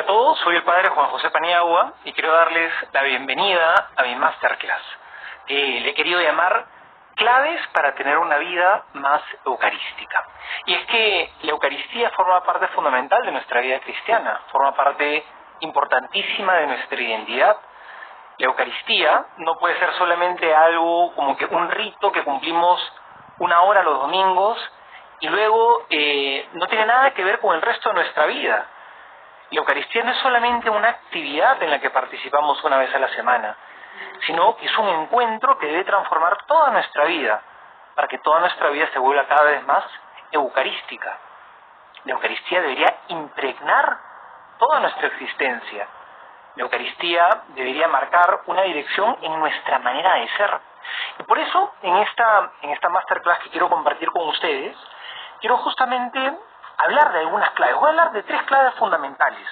Hola a todos, soy el padre Juan José Paniagua y quiero darles la bienvenida a mi masterclass. Le he querido llamar claves para tener una vida más eucarística. Y es que la Eucaristía forma parte fundamental de nuestra vida cristiana, forma parte importantísima de nuestra identidad. La Eucaristía no puede ser solamente algo como que un rito que cumplimos una hora los domingos y luego no tiene nada que ver con el resto de nuestra vida. La Eucaristía no es solamente una actividad en la que participamos una vez a la semana, sino que es un encuentro que debe transformar toda nuestra vida, para que toda nuestra vida se vuelva cada vez más eucarística. La Eucaristía debería impregnar toda nuestra existencia. La Eucaristía debería marcar una dirección en nuestra manera de ser. Y por eso, en esta masterclass que quiero compartir con ustedes, quiero justamente hablar de algunas claves. Voy a hablar de 3 claves fundamentales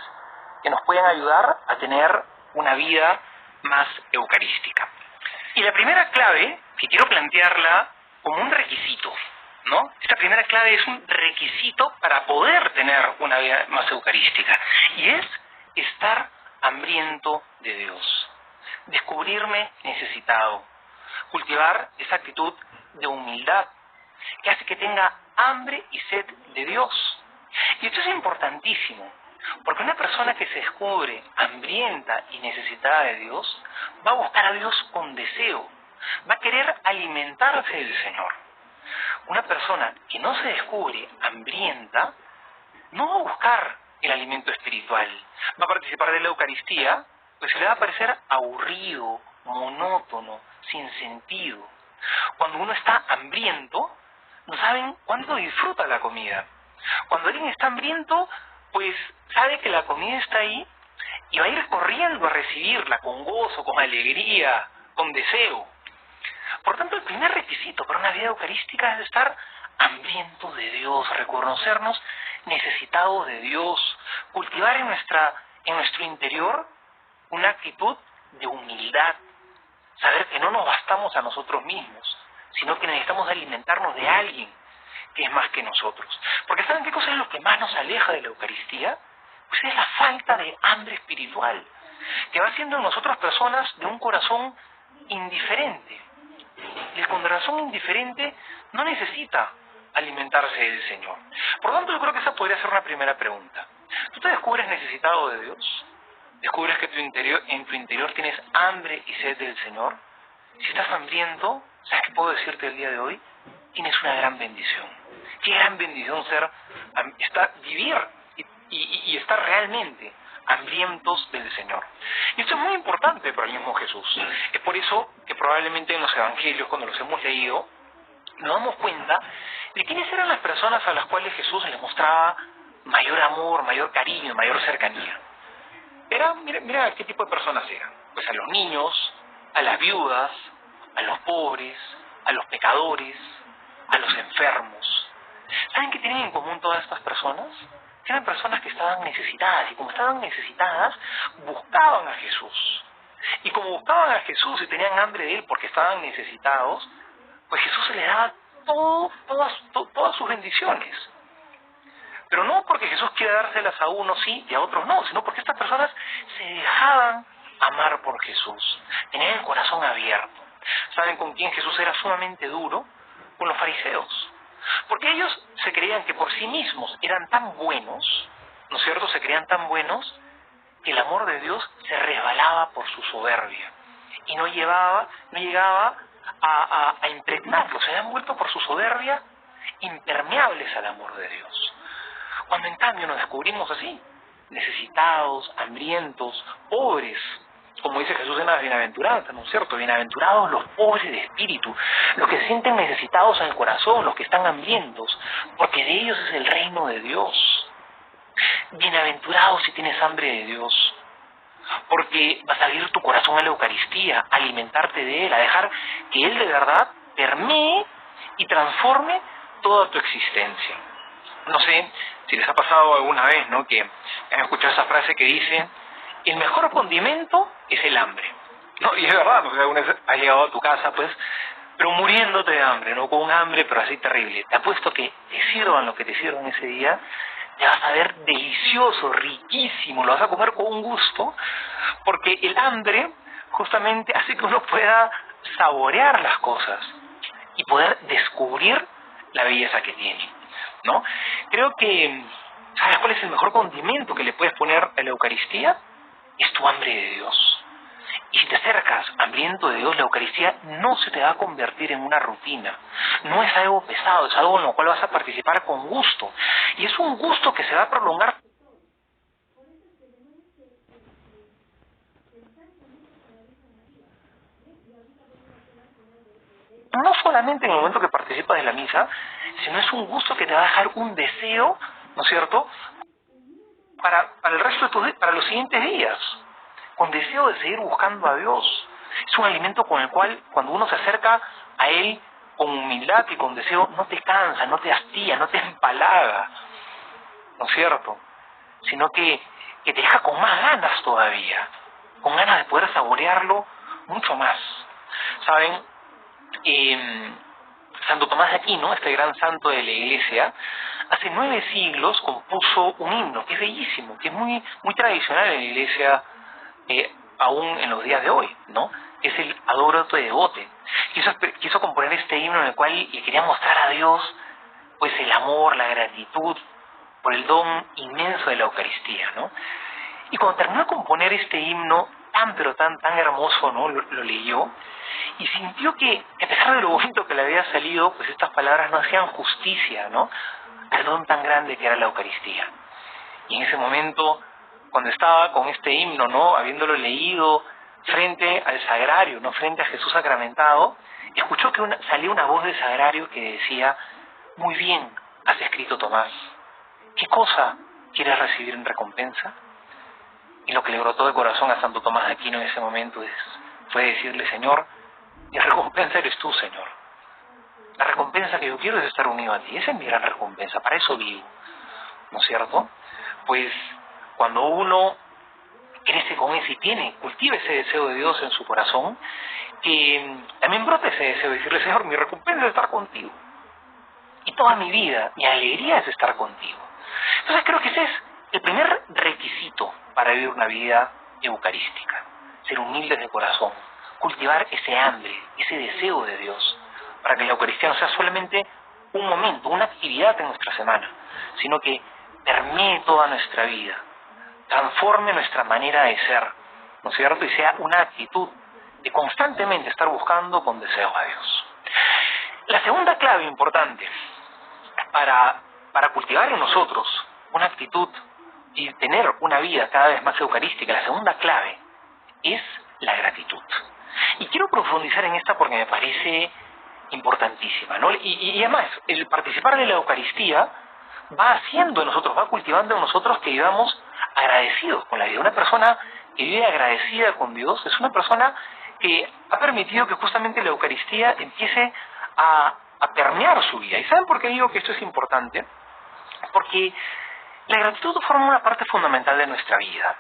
que nos pueden ayudar a tener una vida más eucarística. Y la primera clave, que quiero plantearla como un requisito, ¿no? Esta primera clave es un requisito para poder tener una vida más eucarística, y es estar hambriento de Dios, descubrirme necesitado, cultivar esa actitud de humildad que hace que tenga hambre y sed de Dios. Y esto es importantísimo, porque una persona que se descubre hambrienta y necesitada de Dios va a buscar a Dios con deseo, va a querer alimentarse del Señor. Una persona que no se descubre hambrienta no va a buscar el alimento espiritual, va a participar de la Eucaristía, pues se le va a parecer aburrido, monótono, sin sentido. Cuando uno está hambriento, no saben cuánto disfruta la comida. Cuando alguien está hambriento, pues sabe que la comida está ahí y va a ir corriendo a recibirla con gozo, con alegría, con deseo. Por tanto, el primer requisito para una vida eucarística es estar hambriento de Dios, reconocernos necesitados de Dios, cultivar en nuestro interior una actitud de humildad, saber que no nos bastamos a nosotros mismos, sino que necesitamos alimentarnos de alguien que es más que nosotros. Porque ¿saben qué cosa es lo que más nos aleja de la Eucaristía? Pues es la falta de hambre espiritual, que va haciendo en nosotros personas de un corazón indiferente. Y el corazón indiferente no necesita alimentarse del Señor. Por lo tanto, yo creo que esa podría ser una primera pregunta. ¿Tú te descubres necesitado de Dios? ¿Descubres que en tu interior tienes hambre y sed del Señor? Si estás hambriento, ¿sabes qué puedo decirte el día de hoy? Tienes una gran bendición. Qué gran bendición vivir y estar realmente hambrientos del Señor. Y esto es muy importante para el mismo Jesús. Es por eso que probablemente en los evangelios, cuando los hemos leído, nos damos cuenta de quiénes eran las personas a las cuales Jesús les mostraba mayor amor, mayor cariño, mayor cercanía. Mira qué tipo de personas eran. Pues a los niños, a las viudas, a los pobres, a los pecadores, a los enfermos. ¿Saben qué tienen en común todas estas personas? Eran personas que estaban necesitadas, y como estaban necesitadas, buscaban a Jesús. Y como buscaban a Jesús y tenían hambre de Él porque estaban necesitados, pues Jesús se les daba todas sus bendiciones. Pero no porque Jesús quiera dárselas a unos sí y a otros no, sino porque estas personas se dejaban amar por Jesús, tenían el corazón abierto. ¿Saben con quién Jesús era sumamente duro? Con los fariseos. Porque ellos se creían que por sí mismos eran tan buenos, ¿no es cierto? Se creían tan buenos que el amor de Dios se resbalaba por su soberbia y no llegaba a impregnarlos. Se habían vuelto por su soberbia impermeables al amor de Dios. Cuando en cambio nos descubrimos así, necesitados, hambrientos, pobres, como dice Jesús en las bienaventuranzas, ¿no es cierto? Bienaventurados los pobres de espíritu, los que se sienten necesitados en el corazón, los que están hambrientos, porque de ellos es el reino de Dios. Bienaventurados si tienes hambre de Dios, porque vas a abrir tu corazón a la Eucaristía, a alimentarte de Él, a dejar que Él de verdad permee y transforme toda tu existencia. No sé si les ha pasado alguna vez, ¿no?, que han escuchado esa frase que dice: el mejor condimento es el hambre. No, y es verdad, ¿no? Alguna vez has llegado a tu casa, pues, pero muriéndote de hambre, ¿no? Con un hambre, pero así terrible. Te apuesto que te sirvan lo que te sirvan ese día, te vas a ver delicioso, riquísimo, lo vas a comer con un gusto, porque el hambre justamente hace que uno pueda saborear las cosas y poder descubrir la belleza que tiene, ¿no? Creo que, ¿sabes cuál es el mejor condimento que le puedes poner a la Eucaristía? Es tu hambre de Dios. Y si te acercas hambriento de Dios, la Eucaristía no se te va a convertir en una rutina. No es algo pesado, es algo en lo cual vas a participar con gusto. Y es un gusto que se va a prolongar no solamente en el momento que participas de la misa, sino es un gusto que te va a dejar un deseo, ¿no es cierto?, para el resto de para los siguientes días, con deseo de seguir buscando a Dios. Es un alimento con el cual, cuando uno se acerca a Él con humildad y con deseo, no te cansa, no te hastía, no te empalaga, ¿no es cierto?, sino que te deja con más ganas todavía, con ganas de poder saborearlo mucho más. ¿Saben? Santo Tomás de Aquino, este gran santo de la Iglesia, hace 9 siglos compuso un himno que es bellísimo, que es muy tradicional en la Iglesia, aún en los días de hoy, ¿no? Es el Adoro te devote. Quiso componer este himno en el cual le quería mostrar a Dios pues el amor, la gratitud por el don inmenso de la Eucaristía, ¿no? Y cuando terminó de componer este himno tan pero tan hermoso, ¿no?, lo leyó y sintió que a pesar de lo bonito que le había salido, pues estas palabras no hacían justicia, ¿no?, al don tan grande que era la Eucaristía. Y en ese momento, cuando estaba con este himno, ¿no?, habiéndolo leído frente al sagrario, ¿no?, frente a Jesús sacramentado, escuchó que salía una voz del sagrario que decía: muy bien has escrito, Tomás, ¿qué cosa quieres recibir en recompensa? Y lo que le brotó de corazón a Santo Tomás de Aquino en ese momento fue decirle: Señor, mi recompensa eres tú, Señor. La recompensa que yo quiero es estar unido a ti. Esa es mi gran recompensa, para eso vivo, ¿no es cierto? Pues cuando uno crece con eso y cultiva ese deseo de Dios en su corazón, también brota ese deseo de decirle: Señor, mi recompensa es estar contigo. Y toda mi vida, mi alegría es estar contigo. Entonces creo que ese es el primer requisito para vivir una vida eucarística: ser humildes de corazón, cultivar ese hambre, ese deseo de Dios, para que la Eucaristía no sea solamente un momento, una actividad en nuestra semana, sino que permee toda nuestra vida, transforme nuestra manera de ser, ¿no es cierto?, y sea una actitud de constantemente estar buscando con deseo a Dios. La segunda clave importante para cultivar en nosotros una actitud y tener una vida cada vez más eucarística, la segunda clave es la gratitud. Y quiero profundizar en esta porque me parece importantísima, ¿no? Y además, el participar de la Eucaristía va haciendo en nosotros, va cultivando en nosotros que vivamos agradecidos con la vida. Una persona que vive agradecida con Dios es una persona que ha permitido que justamente la Eucaristía empiece a permear su vida. ¿Y saben por qué digo que esto es importante? Porque la gratitud forma una parte fundamental de nuestra vida.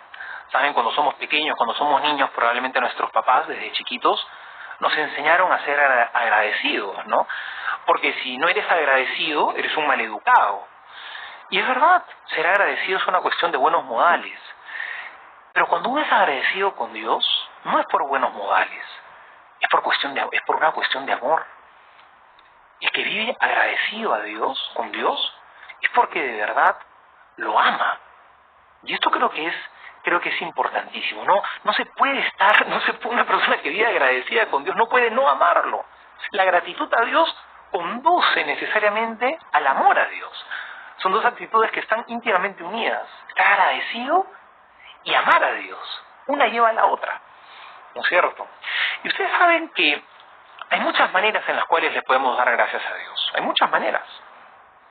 Saben, cuando somos pequeños, cuando somos niños, probablemente nuestros papás desde chiquitos nos enseñaron a ser agradecidos, ¿no? Porque si no eres agradecido, eres un maleducado. Y es verdad, ser agradecido es una cuestión de buenos modales. Pero cuando uno es agradecido con Dios, no es por buenos modales, es por una cuestión de amor. El que vive agradecido a Dios, con Dios, es porque de verdad lo ama. Y esto creo que es importantísimo. No se puede una persona que vive agradecida con Dios no puede no amarlo. La gratitud a Dios conduce necesariamente al amor a Dios. Son dos actitudes que están íntimamente unidas: estar agradecido y amar a Dios. Una lleva a la otra, ¿no es cierto? Y ustedes saben que hay muchas maneras en las cuales le podemos dar gracias a Dios. Hay muchas maneras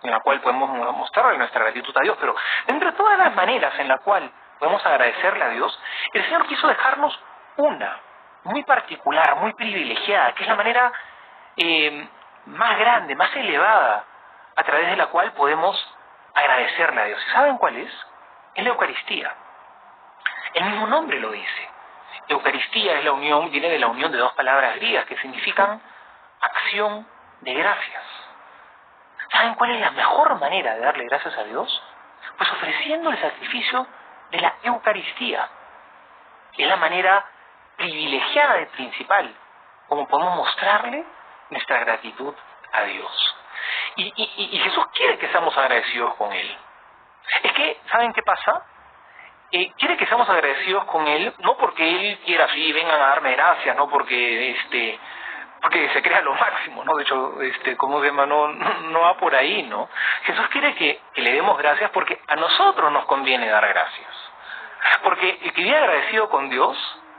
en las cuales podemos mostrarle nuestra gratitud a Dios, pero entre todas las maneras en las cuales podemos agradecerle a Dios, el Señor quiso dejarnos una muy particular, muy privilegiada, que es la manera más grande, más elevada, a través de la cual podemos agradecerle a Dios. ¿Y saben cuál es? Es la Eucaristía. El mismo nombre lo dice. Eucaristía es viene de la unión de dos palabras griegas que significan acción de gracias. ¿Saben cuál es la mejor manera de darle gracias a Dios? Pues ofreciendo el sacrificio de la Eucaristía. Es la manera privilegiada y principal como podemos mostrarle nuestra gratitud a Dios. Y Jesús quiere que seamos agradecidos con Él. Es que, ¿saben qué pasa? Quiere que seamos agradecidos con Él, no porque Él quiera así, vengan a darme gracias, no porque se crea lo máximo, ¿no? De hecho, ¿cómo se llama? No va por ahí, ¿no? Jesús quiere que le demos gracias porque a nosotros nos conviene dar gracias. Porque el que vive agradecido con Dios,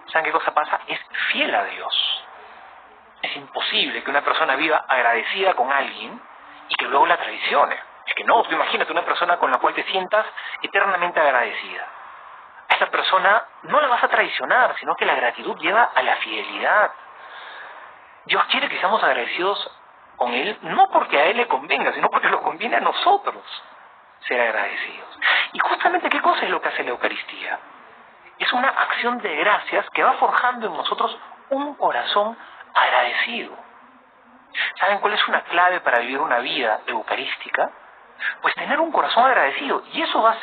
¿saben qué cosa pasa? Es fiel a Dios. Es imposible que una persona viva agradecida con alguien y que luego la traicione. Es que no, tú imagínate una persona con la cual te sientas eternamente agradecida. A esa persona no la vas a traicionar, sino que la gratitud lleva a la fidelidad. Dios quiere que seamos agradecidos con Él, no porque a Él le convenga, sino porque nos conviene a nosotros ser agradecidos. Y justamente, ¿qué cosa es lo que hace la Eucaristía? Es una acción de gracias que va forjando en nosotros un corazón agradecido. ¿Saben cuál es una clave para vivir una vida eucarística? Pues tener un corazón agradecido. Y eso va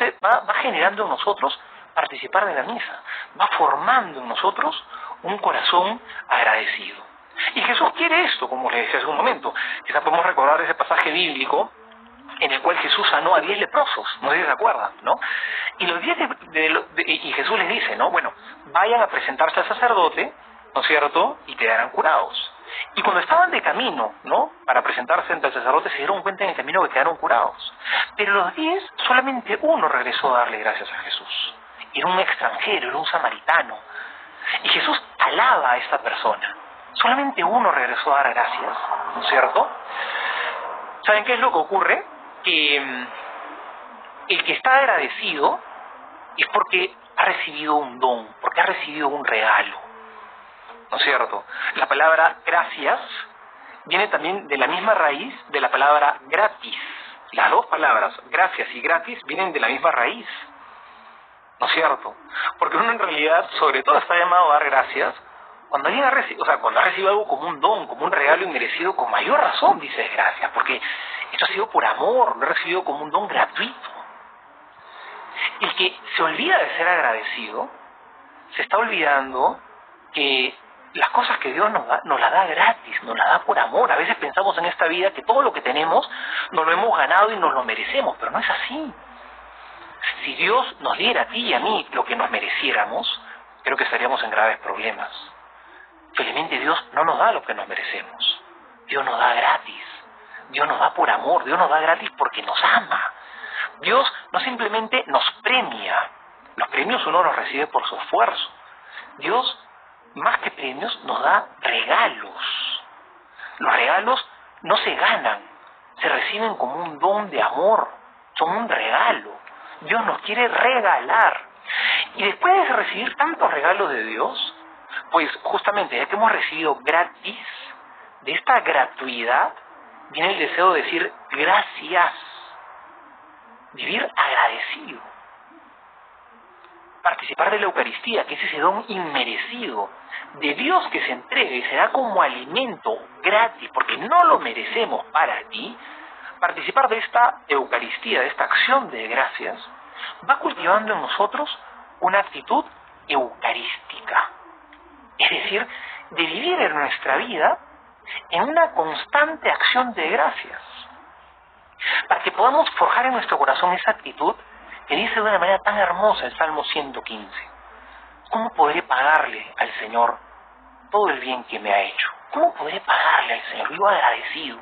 generando en nosotros participar de la misa. Va formando en nosotros un corazón agradecido. Y Jesús quiere esto, como les decía hace un momento. Quizás podemos recordar ese pasaje bíblico en el cual Jesús sanó a 10 leprosos, no sé si se acuerdan, ¿no? Y los 10 y Jesús les dice, ¿no? Bueno, vayan a presentarse al sacerdote, ¿no es cierto? Y quedarán curados. Y cuando estaban de camino, ¿no? Para presentarse ante el sacerdote, se dieron cuenta en el camino que quedaron curados. Pero los 10, solamente uno regresó a darle gracias a Jesús. Era un extranjero, era un samaritano. Y Jesús alaba a esta persona. Solamente uno regresó a dar gracias, ¿no es cierto? ¿Saben qué es lo que ocurre? Que el que está agradecido es porque ha recibido un don, porque ha recibido un regalo, ¿no es cierto? La palabra gracias viene también de la misma raíz de la palabra gratis. Las dos palabras, gracias y gratis, vienen de la misma raíz, ¿no es cierto? Porque uno en realidad, sobre todo, está llamado a dar gracias cuando alguien cuando ha recibido algo como un don, como un regalo inmerecido, con mayor razón dices gracias, porque esto ha sido por amor, lo he recibido como un don gratuito. El que se olvida de ser agradecido, se está olvidando que las cosas que Dios nos las da gratis, nos las da por amor. A veces pensamos en esta vida que todo lo que tenemos nos lo hemos ganado y nos lo merecemos, pero no es así. Si Dios nos diera a ti y a mí lo que nos mereciéramos, creo que estaríamos en graves problemas. Felizmente Dios no nos da lo que nos merecemos. Dios nos da gratis. Dios nos da por amor. Dios nos da gratis porque nos ama. Dios no simplemente nos premia. Los premios uno los recibe por su esfuerzo. Dios, más que premios, nos da regalos. Los regalos no se ganan, se reciben como un don de amor. Son un regalo. Dios nos quiere regalar. Y después de recibir tantos regalos de Dios, pues justamente ya que hemos recibido gratis, de esta gratuidad viene el deseo de decir gracias, vivir agradecido, participar de la Eucaristía, que es ese don inmerecido de Dios que se entrega y se da como alimento gratis, porque no lo merecemos para ti. Participar de esta Eucaristía, de esta acción de gracias, va cultivando en nosotros una actitud eucarística. Es decir, de vivir en nuestra vida en una constante acción de gracias. Para que podamos forjar en nuestro corazón esa actitud que dice de una manera tan hermosa el Salmo 115. ¿Cómo podré pagarle al Señor todo el bien que me ha hecho? ¿Cómo podré pagarle al Señor? Vivo agradecido.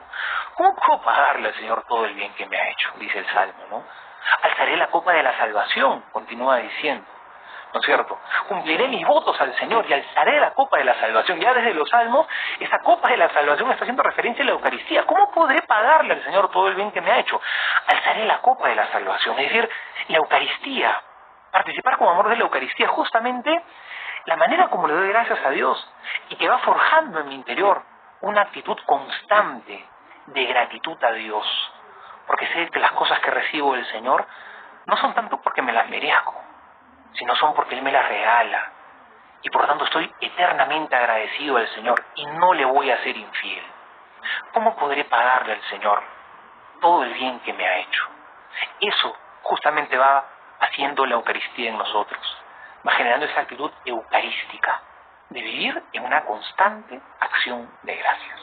¿Cómo puedo pagarle al Señor todo el bien que me ha hecho? Dice el Salmo, ¿no? Alzaré la copa de la salvación, continúa diciendo, ¿no es cierto? Cumpliré mis votos al Señor y alzaré la copa de la salvación. Ya desde los Salmos, esa copa de la salvación está haciendo referencia a la Eucaristía. ¿Cómo podré pagarle al Señor todo el bien que me ha hecho? Alzaré la copa de la salvación, es decir, la Eucaristía. Participar con amor de la Eucaristía, justamente la manera como le doy gracias a Dios y que va forjando en mi interior una actitud constante de gratitud a Dios. Porque sé que las cosas que recibo del Señor no son tanto porque me las merezco, sino son porque Él me las regala. Y por lo tanto estoy eternamente agradecido al Señor y no le voy a ser infiel. ¿Cómo podré pagarle al Señor todo el bien que me ha hecho? Eso justamente va haciendo la Eucaristía en nosotros, va generando esa actitud eucarística, de vivir en una constante acción de gracias.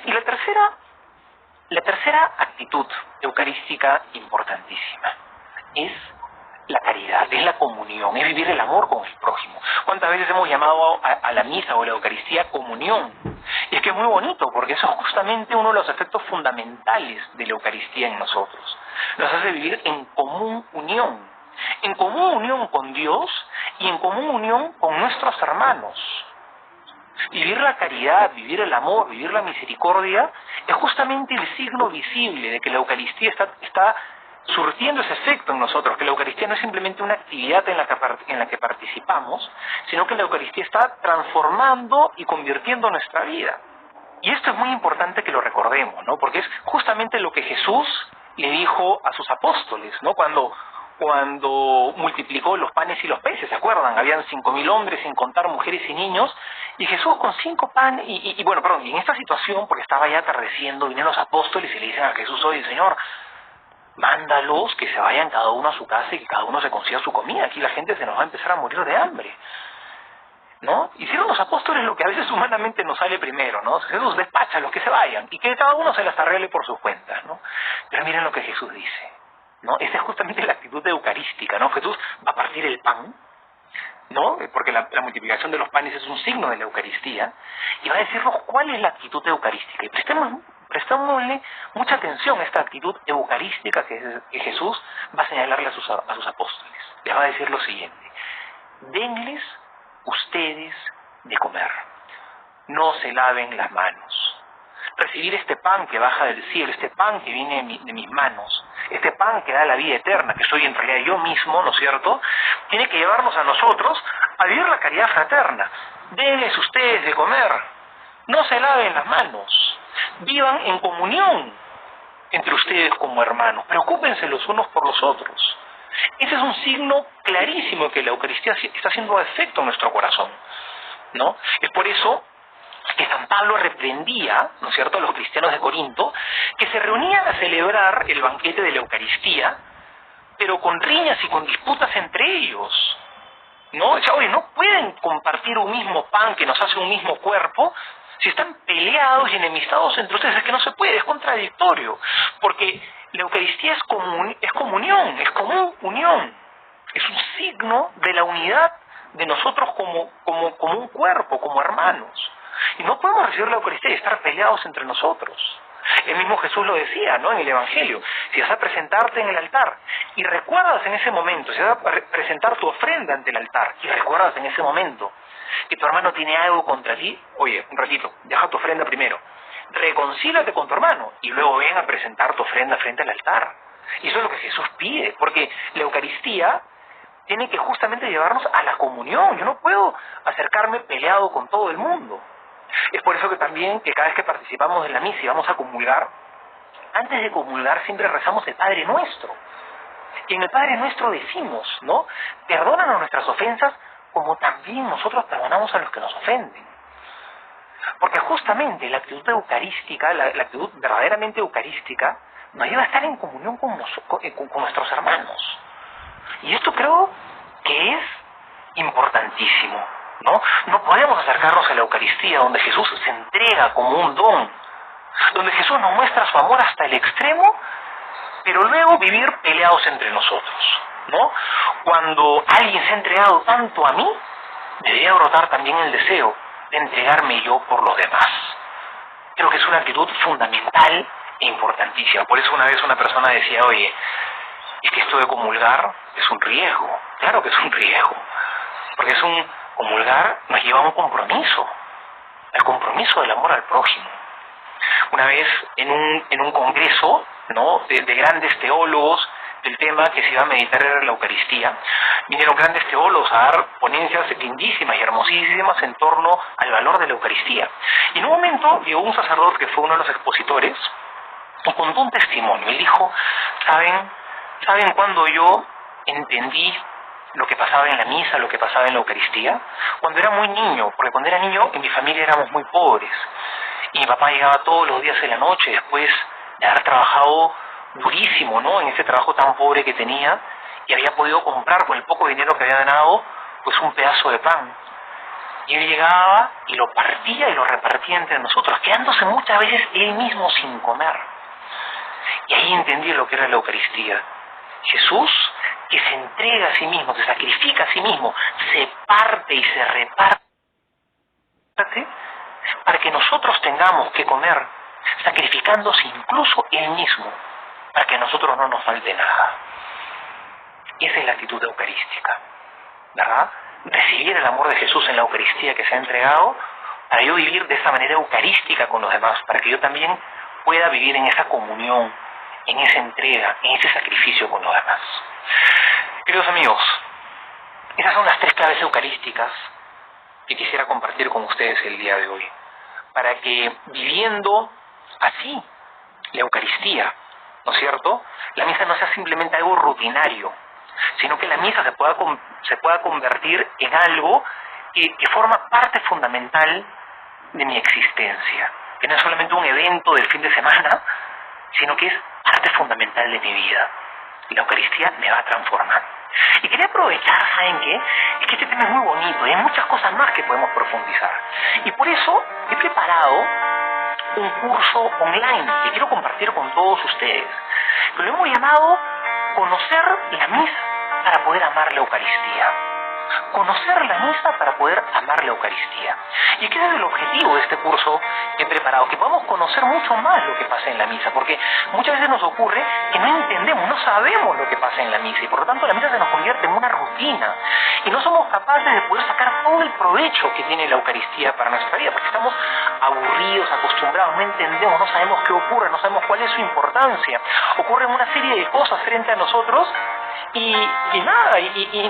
Y la tercera actitud eucarística importantísima es la caridad, es la comunión, es vivir el amor con el prójimo. ¿Cuántas veces hemos llamado a la misa o a la Eucaristía comunión? Y es que es muy bonito, porque eso es justamente uno de los efectos fundamentales de la Eucaristía en nosotros. Nos hace vivir en común unión con Dios y en común unión con nuestros hermanos. Vivir la caridad, vivir el amor, vivir la misericordia es justamente el signo visible de que la Eucaristía está surtiendo ese efecto en nosotros, que la Eucaristía no es simplemente una actividad en la que participamos, sino que la Eucaristía está transformando y convirtiendo nuestra vida. Y esto es muy importante que lo recordemos, ¿no? Porque es justamente lo que Jesús le dijo a sus apóstoles, ¿no? Cuando multiplicó los panes y los peces, ¿se acuerdan? Habían 5.000 hombres, sin contar mujeres y niños, y Jesús con 5 panes, y en esta situación, porque estaba ya atardeciendo, vienen los apóstoles y le dicen a Jesús: oye, Señor, mándalos que se vayan cada uno a su casa y que cada uno se consiga su comida. Aquí la gente se nos va a empezar a morir de hambre, ¿no? Hicieron los apóstoles lo que a veces humanamente nos sale primero, ¿no? Jesús despacha a los que se vayan y que cada uno se las arregle por sus cuentas, ¿no? Pero miren lo que Jesús dice, ¿no? Esa es justamente la actitud eucarística, ¿no? Jesús va a partir el pan, ¿no? Porque la multiplicación de los panes es un signo de la Eucaristía, y va a decirnos cuál es la actitud eucarística. Y prestémosle mucha atención a esta actitud eucarística que Jesús va a señalarle a sus apóstoles. Les va a decir lo siguiente: denles ustedes de comer, no se laven las manos. Recibir este pan que baja del cielo, este pan que viene de mis manos, este pan que da la vida eterna, que soy en realidad yo mismo, ¿no es cierto?, tiene que llevarnos a nosotros a vivir la caridad fraterna. Denles ustedes de comer, no se laven las manos, vivan en comunión entre ustedes como hermanos, preocúpense los unos por los otros. Ese es un signo clarísimo de que la Eucaristía está haciendo efecto en nuestro corazón, ¿no? Es por eso que San Pablo reprendía, ¿no es cierto?, a los cristianos de Corinto, que se reunían a celebrar el banquete de la Eucaristía, pero con riñas y con disputas entre ellos, ¿no? O sea, oye, no pueden compartir un mismo pan que nos hace un mismo cuerpo si están peleados y enemistados entre ustedes. Es que no se puede, es contradictorio, porque la Eucaristía es comunión, es común unión, es un signo de la unidad de nosotros como un cuerpo, como hermanos. Y no podemos recibir la Eucaristía y estar peleados entre nosotros. El mismo Jesús lo decía, ¿no?, en el Evangelio: si vas a presentarte en el altar y recuerdas en ese momento, si vas a presentar tu ofrenda ante el altar y recuerdas en ese momento que tu hermano tiene algo contra ti, oye, un ratito, deja tu ofrenda primero, reconcílate con tu hermano y luego ven a presentar tu ofrenda frente al altar. Y eso es lo que Jesús pide, porque la Eucaristía tiene que justamente llevarnos a la comunión. Yo no puedo acercarme peleado con todo el mundo. Es por eso que también, que cada vez que participamos en la misa y vamos a comulgar, antes de comulgar siempre rezamos el Padre Nuestro. Y en el Padre Nuestro decimos, ¿no?, perdónanos nuestras ofensas como también nosotros perdonamos a los que nos ofenden. Porque justamente la actitud eucarística, la actitud verdaderamente eucarística, nos lleva a estar en comunión con nuestros hermanos. Y esto creo que es importantísimo, ¿no? No podemos acercarnos a la Eucaristía, donde Jesús se entrega como un don, donde Jesús nos muestra su amor hasta el extremo, pero luego vivir peleados entre nosotros, ¿no? Cuando alguien se ha entregado tanto a mí, debería brotar también el deseo de entregarme yo por los demás. Creo que es una actitud fundamental e importantísima. Por eso una vez una persona decía: oye, es que esto de comulgar es un riesgo. Claro que es un riesgo, porque comulgar nos lleva a un compromiso, al compromiso del amor al prójimo. Una vez en un congreso, ¿no?, de grandes teólogos del tema que se iba a meditar era la Eucaristía, vinieron grandes teólogos a dar ponencias lindísimas y hermosísimas en torno al valor de la Eucaristía. Y en un momento llegó un sacerdote que fue uno de los expositores y contó un testimonio. Él dijo: ¿Saben cuándo yo entendí lo que pasaba en la misa, lo que pasaba en la Eucaristía? Cuando era muy niño, porque cuando era niño en mi familia éramos muy pobres y mi papá llegaba todos los días de la noche después de haber trabajado durísimo, ¿no? En ese trabajo tan pobre que tenía, y había podido comprar con el poco dinero que había ganado, pues un pedazo de pan. Y él llegaba y lo partía y lo repartía entre nosotros, quedándose muchas veces él mismo sin comer. Y ahí entendí lo que era la Eucaristía. Jesús, que se entrega a sí mismo, se sacrifica a sí mismo, se parte y se reparte para que nosotros tengamos que comer, sacrificándose incluso él mismo, para que a nosotros no nos falte nada. Esa es la actitud eucarística, ¿verdad? Recibir el amor de Jesús en la Eucaristía que se ha entregado, para yo vivir de esa manera eucarística con los demás, para que yo también pueda vivir en esa comunión, en esa entrega, en ese sacrificio con los demás. Queridos amigos, esas son las 3 claves eucarísticas que quisiera compartir con ustedes el día de hoy, para que viviendo así la Eucaristía, ¿no es cierto?, la misa no sea simplemente algo rutinario, sino que la misa se pueda convertir en algo que forma parte fundamental de mi existencia, que no es solamente un evento del fin de semana, sino que es parte fundamental de mi vida. Y la Eucaristía me va a transformar. Y quería aprovechar, ¿saben qué? Es que este tema es muy bonito y hay muchas cosas más que podemos profundizar. Y por eso he preparado un curso online que quiero compartir con todos ustedes, que lo hemos llamado Conocer la Misa para poder amar la Eucaristía. Conocer la misa para poder amar la Eucaristía. Y ese es el objetivo de este curso que he preparado, que podamos conocer mucho más lo que pasa en la misa, porque muchas veces nos ocurre que no entendemos, no sabemos lo que pasa en la misa, y por lo tanto la misa se nos convierte en una rutina, y no somos capaces de poder sacar todo el provecho que tiene la Eucaristía para nuestra vida, porque estamos aburridos, acostumbrados, no entendemos, no sabemos qué ocurre, no sabemos cuál es su importancia. Ocurren una serie de cosas frente a nosotros, y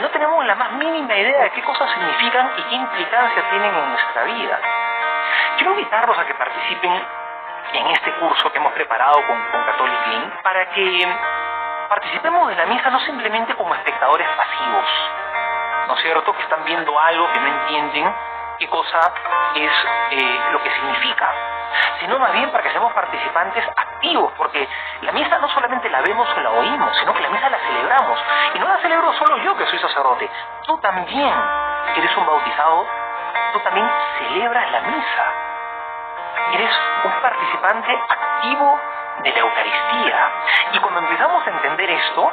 no tenemos la más mínima idea de qué cosas significan y qué implicancia tienen en nuestra vida. Quiero invitarlos a que participen en este curso que hemos preparado con Catholic Link, para que participemos de la misa no simplemente como espectadores pasivos, ¿no es cierto?, que están viendo algo que no entienden qué cosa es lo que significa, sino más bien para que seamos participantes activos, porque la misa no solamente la vemos o la oímos, sino que la misa la celebramos, y no la celebro solo yo que soy sacerdote, tú también, que eres un bautizado, tú también celebras la misa, eres un participante activo de la Eucaristía, y cuando empezamos a entender esto,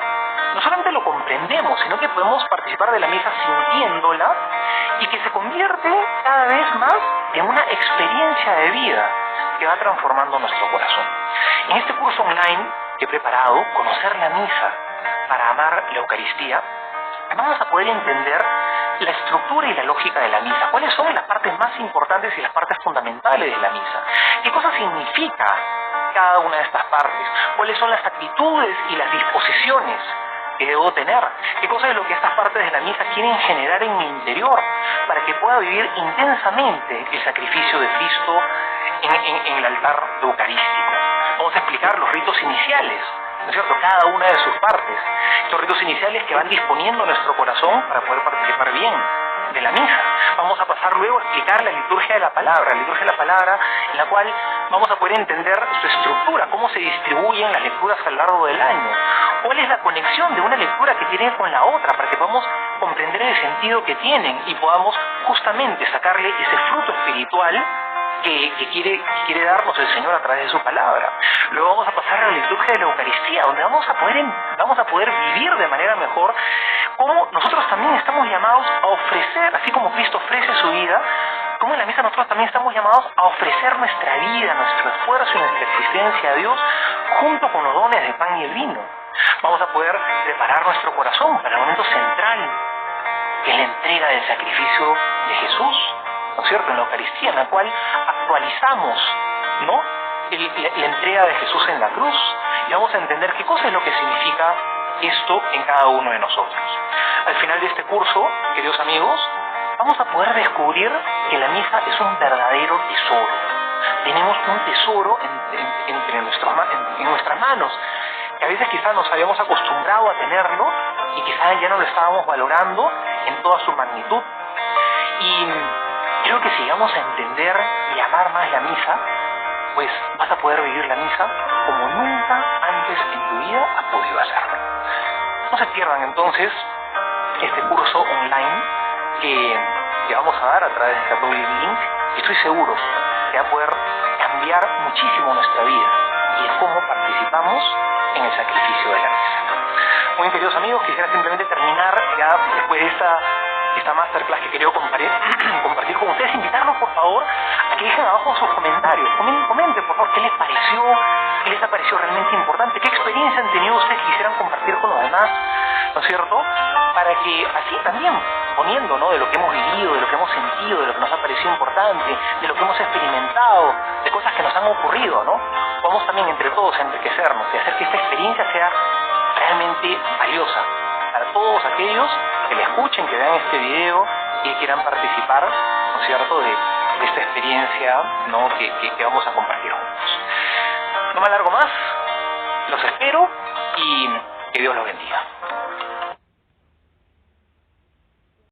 no solamente lo comprendemos, sino que podemos participar de la misa sintiéndola, y que se convierte cada vez más en una experiencia de vida que va transformando nuestro corazón. En este curso online que he preparado, Conocer la Misa para amar la Eucaristía, vamos a poder entender la estructura y la lógica de la misa, cuáles son las partes más importantes y las partes fundamentales de la misa, qué cosa significa cada una de estas partes, cuáles son las actitudes y las disposiciones que debo tener, qué cosa es lo que estas partes de la misa quieren generar en mi interior para que pueda vivir intensamente el sacrificio de Cristo en el altar eucarístico. Vamos a explicar los ritos iniciales, ¿no es cierto?, cada una de sus partes, estos ritos iniciales que van disponiendo nuestro corazón para poder participar bien de la misa. Vamos a pasar luego a explicar la liturgia de la palabra en la cual vamos a poder entender su estructura, cómo se distribuyen las lecturas a lo largo del año, cuál es la conexión de una lectura que tiene con la otra, para que podamos comprender el sentido que tienen y podamos justamente sacarle ese fruto espiritual que quiere darnos el Señor a través de su palabra. Luego vamos a pasar a la liturgia de la Eucaristía, donde vamos a poder vivir de manera mejor cómo nosotros también estamos llamados a ofrecer, así como Cristo ofrece su vida, como en la misa nosotros también estamos llamados a ofrecer nuestra vida, nuestro esfuerzo y nuestra existencia a Dios, junto con los dones de pan y el vino. Vamos a poder preparar nuestro corazón para el momento central, que es la entrega del sacrificio de Jesús, ¿no es cierto?, en la Eucaristía, en la cual actualizamos, ¿no?, la entrega de Jesús en la cruz, y vamos a entender qué cosa es lo que significa esto en cada uno de nosotros. Al final de este curso, queridos amigos, vamos a poder descubrir que la misa es un verdadero tesoro. Tenemos un tesoro en nuestras manos, que a veces quizás nos habíamos acostumbrado a tenerlo y quizás ya no lo estábamos valorando en toda su magnitud. Y creo que si llegamos a entender y amar más la misa, pues vas a poder vivir la misa como nunca antes en tu vida has podido hacerlo. No se pierdan entonces este curso online que vamos a dar a través de Catholic Link, y estoy seguro que va a poder cambiar muchísimo nuestra vida y en cómo participamos en el sacrificio de la misa. Muy bien, queridos amigos, quisiera simplemente terminar ya después de esta masterclass que quería compartir con ustedes, invitarlos por favor a que dejen abajo sus comentarios. Comenten por favor qué les pareció, qué les ha parecido realmente importante, qué experiencia han tenido ustedes que quisieran compartir con los demás, ¿no es cierto? Para que así también, poniendo, ¿no?, de lo que hemos vivido, de lo que hemos sentido, de lo que nos ha parecido importante, de lo que hemos experimentado, de cosas que nos han ocurrido, ¿no?, podamos también entre todos enriquecernos y hacer que esta experiencia sea realmente valiosa para todos aquellos que le escuchen, que vean este video y que quieran participar, ¿no es cierto?, de esta experiencia, ¿no?, que vamos a compartir juntos. No me alargo más, los espero y que Dios los bendiga.